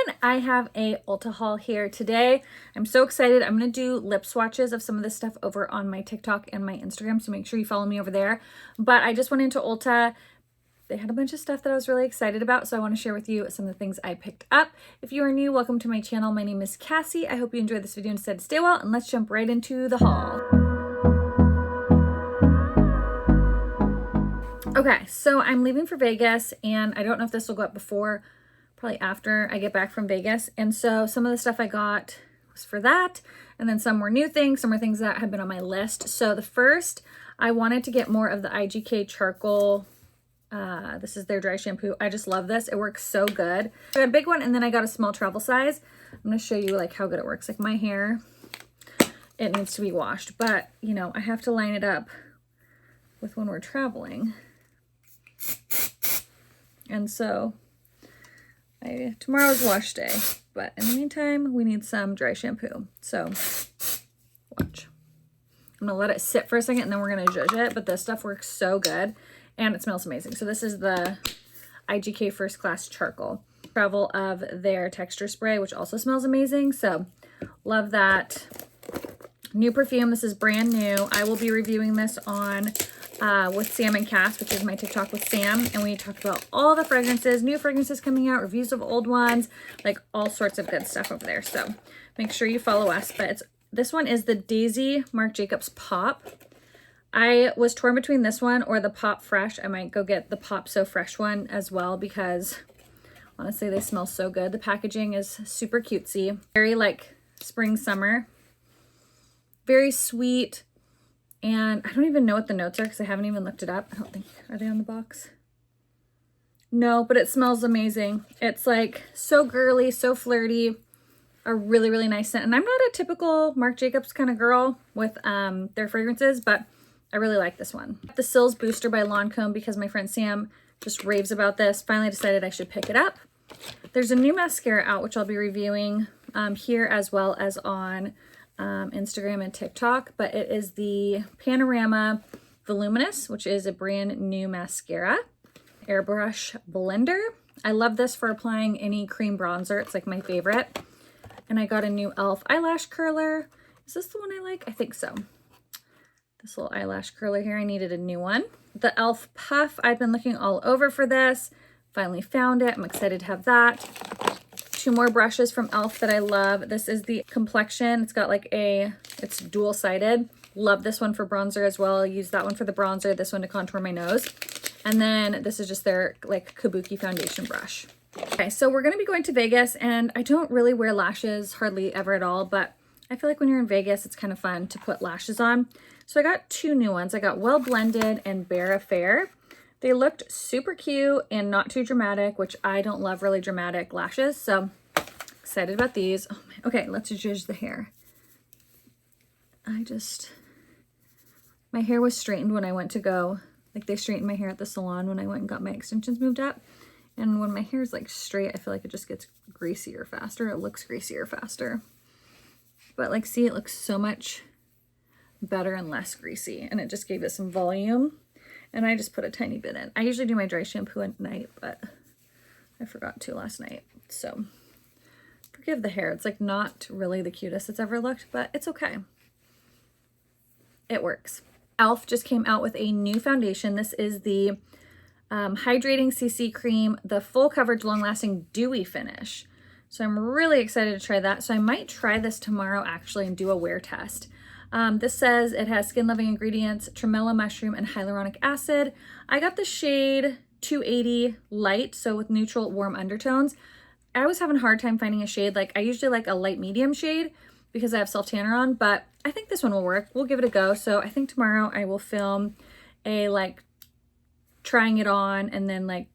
everyone, I have a Ulta haul here today. I'm so excited. I'm going to do lip swatches of some of this stuff over on my TikTok and my Instagram, so make sure you follow me over there. But I just went into Ulta. They had a bunch of stuff that I was really excited about, so I want to share with you some of the things I picked up. If you are new, welcome to my channel. My name is Cassie. I hope you enjoyed this video and decided to stay well, and let's jump right into the haul. Okay, so I'm leaving for Vegas, and I don't know if this will go up before, probably after I get back from Vegas. And so some of the stuff I got was for that, and then some were new things, some were things that have been on my list. So the first, I wanted to get more of the IGK charcoal. This is their dry shampoo. I just love this. It works so good. I got a big one, and then I got a small travel size. I'm going to show you like how good it works. Like my hair, it needs to be washed, but you know, I have to line it up with when we're traveling. And so tomorrow's wash day, but in the meantime, we need some dry shampoo. So watch. I'm gonna let it sit for a second and then we're gonna judge it, but this stuff works so good and it smells amazing. So this is the IGK First Class Charcoal. Travel of their texture spray, which also smells amazing. So love that. New perfume, this is brand new. I will be reviewing this on with Sam and Cass, which is my TikTok with Sam, and we talk about all the fragrances, new fragrances coming out, reviews of old ones, like all sorts of good stuff over there. So make sure you follow us. But this one is the Daisy Marc Jacobs Pop. I was torn between this one or the Pop Fresh. I might go get the Pop So Fresh one as well because honestly they smell so good. The packaging is super cutesy, very like spring summer, very sweet. And I don't even know what the notes are because I haven't even looked it up. I don't think, are they on the box? No, but it smells amazing. It's like so girly, so flirty, a really, really nice scent. And I'm not a typical Marc Jacobs kind of girl with their fragrances, but I really like this one. The Sills Booster by Lancome because my friend Sam just raves about this. Finally decided I should pick it up. There's a new mascara out, which I'll be reviewing here as well as on Instagram and TikTok, but it is the Panorama Voluminous, which is a brand new mascara. Airbrush Blender. I love this for applying any cream bronzer. It's like my favorite. And I got a new e.l.f. eyelash curler. Is this the one I like? I think so. This little eyelash curler here, I needed a new one. The e.l.f. Puff, I've been looking all over for this. Finally found it. I'm excited to have that. Two more brushes from e.l.f. that I love. This is the complexion. It's got like it's dual-sided. Love this one for bronzer as well. I'll use that one for the bronzer, this one to contour my nose. And then this is just their like kabuki foundation brush. Okay, so we're gonna be going to Vegas and I don't really wear lashes hardly ever at all, but I feel like when you're in Vegas, it's kind of fun to put lashes on. So I got two new ones. I got Well Blended and Bare Affair. They looked super cute and not too dramatic, which I don't love really dramatic lashes. So excited about these. Oh my, okay, let's judge the hair. My hair was straightened when I went to go, like they straightened my hair at the salon when I went and got my extensions moved up. And when my hair is like straight, I feel like it just gets greasier faster. It looks greasier faster. But like, see, it looks so much better and less greasy. And it just gave it some volume. And I just put a tiny bit in. I usually do my dry shampoo at night, but I forgot to last night. So forgive the hair. It's like not really the cutest it's ever looked, but it's okay. It works. e.l.f. just came out with a new foundation. This is the Hydrating CC Cream, the full coverage, long-lasting dewy finish. So I'm really excited to try that. So I might try this tomorrow actually and do a wear test. This says it has skin-loving ingredients, tremella mushroom, and hyaluronic acid. I got the shade 280 light, so with neutral warm undertones. I was having a hard time finding a shade. Like I usually like a light medium shade because I have self-tanner on, but I think this one will work. We'll give it a go. So I think tomorrow I will film a like trying it on and then like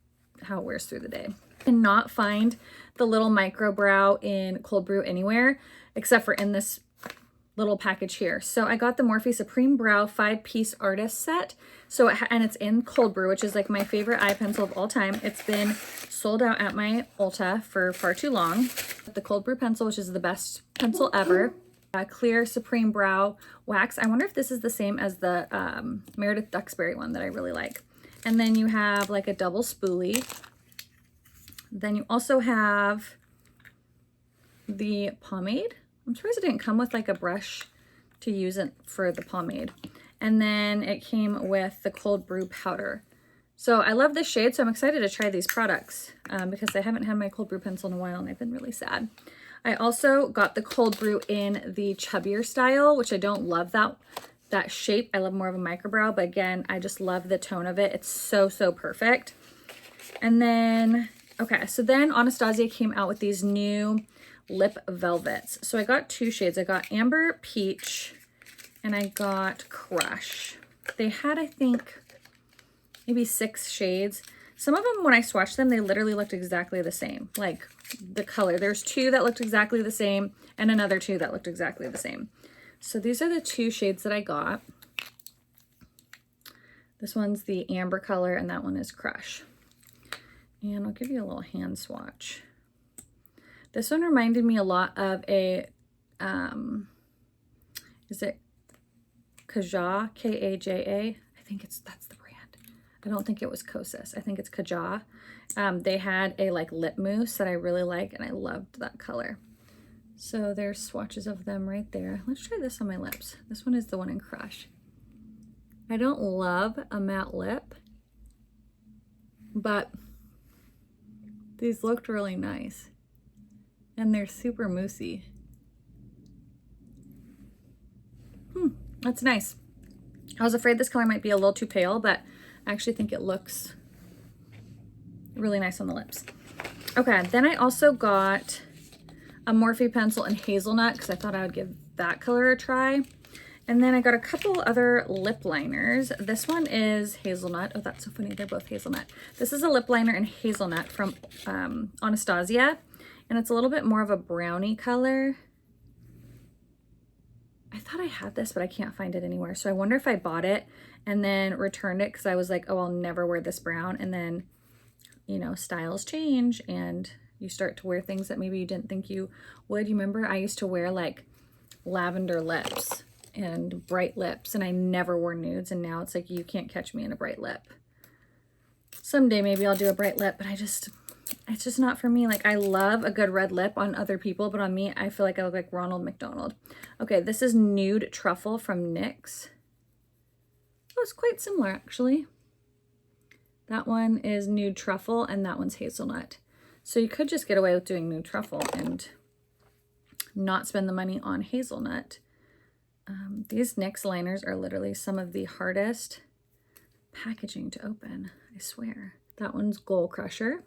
how it wears through the day. I cannot find the little micro brow in Cold Brew anywhere except for in this little package here. So I got the Morphe Supreme Brow 5-piece artist set. So and it's in Cold Brew, which is like my favorite eye pencil of all time. It's been sold out at my Ulta for far too long. The Cold Brew pencil, which is the best pencil ever. Clear Supreme Brow Wax. I wonder if this is the same as the Meredith Duxbury one that I really like. And then you have like a double spoolie. Then you also have the pomade. I'm surprised it didn't come with like a brush to use it for the pomade. And then it came with the cold brew powder. So I love this shade, so I'm excited to try these products because I haven't had my cold brew pencil in a while and I've been really sad. I also got the cold brew in the chubbier style, which I don't love that shape. I love more of a microbrow, but again, I just love the tone of it. It's so, so perfect. And then, okay, so then Anastasia came out with these new lip velvets. So I got 2 shades. I got Amber Peach and I got Crush. They had, I think, maybe 6 shades. Some of them, when I swatched them, they literally looked exactly the same. Like the color. There's 2 that looked exactly the same and another 2 that looked exactly the same. So these are the 2 shades that I got. This one's the amber color and that one is Crush. And I'll give you a little hand swatch. This one reminded me a lot of a, is it Kaja, K-A-J-A? I think that's the brand. I don't think it was Kosas. I think it's Kaja. They had a like lip mousse that I really like and I loved that color. So there's swatches of them right there. Let's try this on my lips. This one is the one in Crush. I don't love a matte lip, but these looked really nice. And they're super moussey. That's nice. I was afraid this color might be a little too pale, but I actually think it looks really nice on the lips. Okay, then I also got a Morphe pencil in Hazelnut because I thought I would give that color a try. And then I got a couple other lip liners. This one is Hazelnut. Oh, that's so funny. They're both Hazelnut. This is a lip liner in Hazelnut from Anastasia. And it's a little bit more of a brownie color. I thought I had this, but I can't find it anywhere. So I wonder if I bought it and then returned it because I was like, oh, I'll never wear this brown. And then, you know, styles change and you start to wear things that maybe you didn't think you would. You remember I used to wear like lavender lips and bright lips and I never wore nudes. And now it's like, you can't catch me in a bright lip. Someday maybe I'll do a bright lip, but it's just not for me. Like I love a good red lip on other people, but on me, I feel like I look like Ronald McDonald. Okay, this is Nude Truffle from NYX. Oh, it's quite similar actually. That one is Nude Truffle and that one's Hazelnut. So you could just get away with doing Nude Truffle and not spend the money on Hazelnut. These NYX liners are literally some of the hardest packaging to open, I swear. That one's Goal Crusher.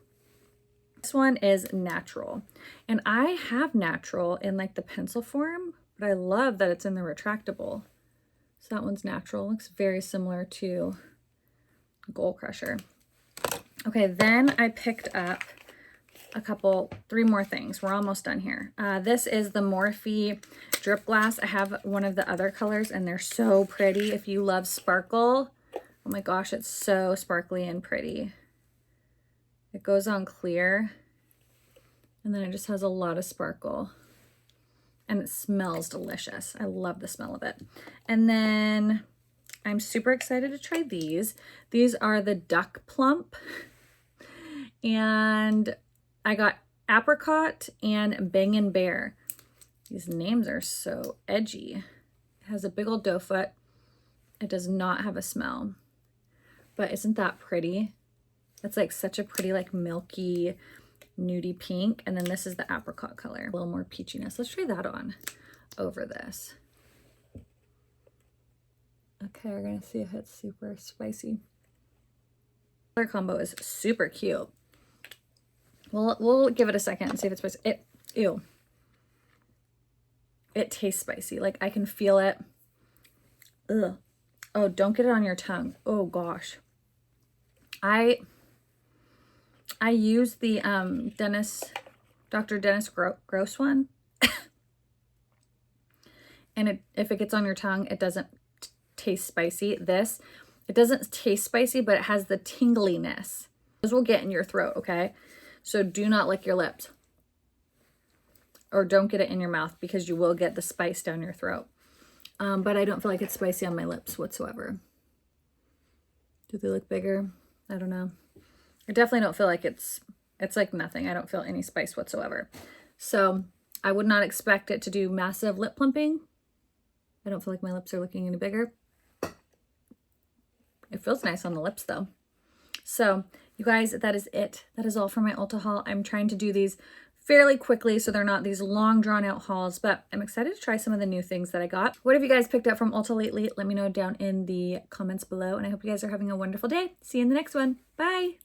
This one is Natural. And I have Natural in like the pencil form, but I love that it's in the retractable. So that one's Natural. Looks very similar to Goal Crusher. Okay, then I picked up a 3 more things. We're almost done here. This is the Morphe Drip Glass. I have one of the other colors and they're so pretty. If you love sparkle, oh my gosh, it's so sparkly and pretty. It goes on clear and then it just has a lot of sparkle and it smells delicious. I love the smell of it. And then I'm super excited to try these. These are the Duck Plump and I got Apricot and Bangin' Bear. These names are so edgy. It has a big old doe foot. It does not have a smell, but isn't that pretty? It's like such a pretty like milky nudie pink. And then this is the apricot color, a little more peachiness. Let's try that on over this. Okay, we're gonna see if it's super spicy. Color combo is super cute. We'll give it a second and see if it's spicy. Ew. It tastes spicy. Like I can feel it. Ugh. Oh, don't get it on your tongue. Oh gosh. I use the Dr. Dennis Gross one. And if it gets on your tongue, it doesn't taste spicy. This, it doesn't taste spicy, but it has the tingliness. Those will get in your throat, okay? So do not lick your lips. Or don't get it in your mouth because you will get the spice down your throat. But I don't feel like it's spicy on my lips whatsoever. Do they look bigger? I don't know. I definitely don't feel like it's like nothing. I don't feel any spice whatsoever. So I would not expect it to do massive lip plumping. I don't feel like my lips are looking any bigger. It feels nice on the lips though. So you guys, that is it. That is all for my Ulta haul. I'm trying to do these fairly quickly so they're not these long drawn out hauls, but I'm excited to try some of the new things that I got. What have you guys picked up from Ulta lately? Let me know down in the comments below, and I hope you guys are having a wonderful day. See you in the next one. Bye.